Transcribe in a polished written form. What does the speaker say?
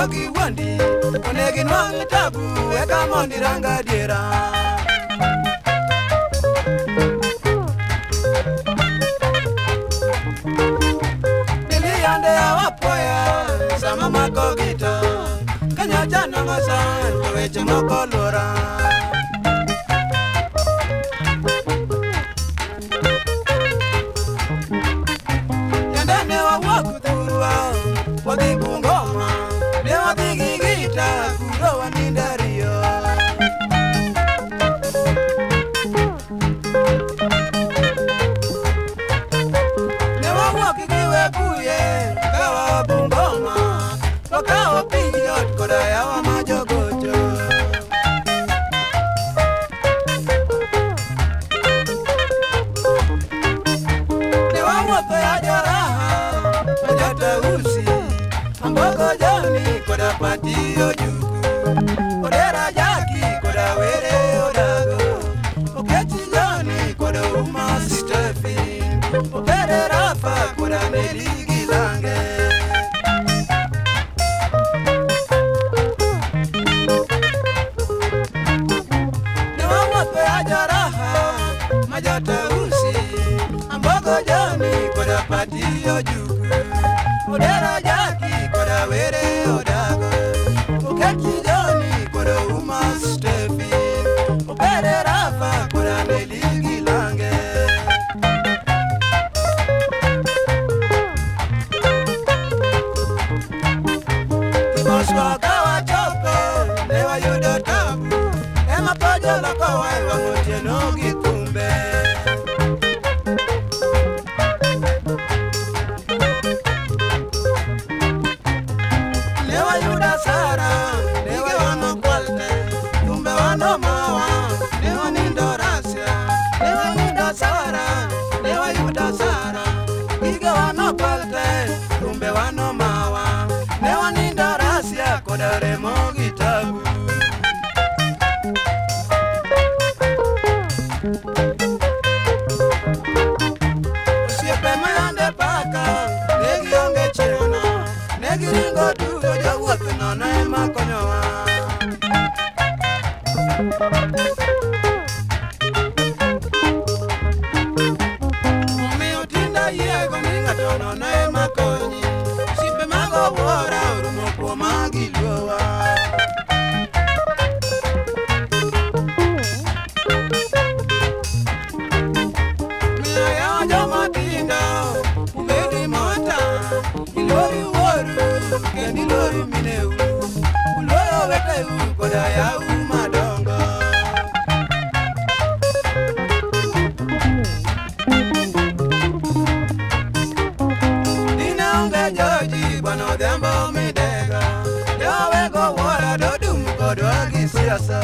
jogi wandi onegi nwang tabu eka mondi ranga diera Dili yande awapoya sama mako gita Kanya jana ngasan kaweche moko lora Yande newa wakuturwa wadi bungoma newa digi gita kuro wanindario Newa wakikiwe kuye kawa bungoma wakawa piyot koda yawa majogojo Newa wato ya jaraha majata usi Ambogo jani koda patiyo jugu Odera jaki koda were odago Okechi jani koda uma Stephen Opere rafa koda neligi lange Newa wato ya jaraha majata usi Ambogo jani koda patiyo jugu Odera jaki koda were odago Okechi jani koda uma Stephen Opere rafa koda neligi lange Kiboswa kawa chope newa yudo tabu Ema pojo lako waiwa ngotieno gikumbe Newa yuda sara, nige wano kwalte Tumbe wano mawa, newa nindo rasya Newa yuda sara, newa yuda sara Nige wano kwalte, tumbe wano mawa Newa nindo rasya, kodare mo gitabu Siepe mayande paka, negi onge chena Negi ringo dugo jawuoth nono ema konyowa Omiyo tinda yiego ni ng'ato nono ema konyi Simbe mago wuora orumo kuoma giluowa Miyo yawa joma tindo ubedi mota Ilori wuoru kendi ilori mineu Uloyo weteu koda yau madongo Dine onge joji bwana odhiambo midega Jowego wuora dodum kodwa gi siasa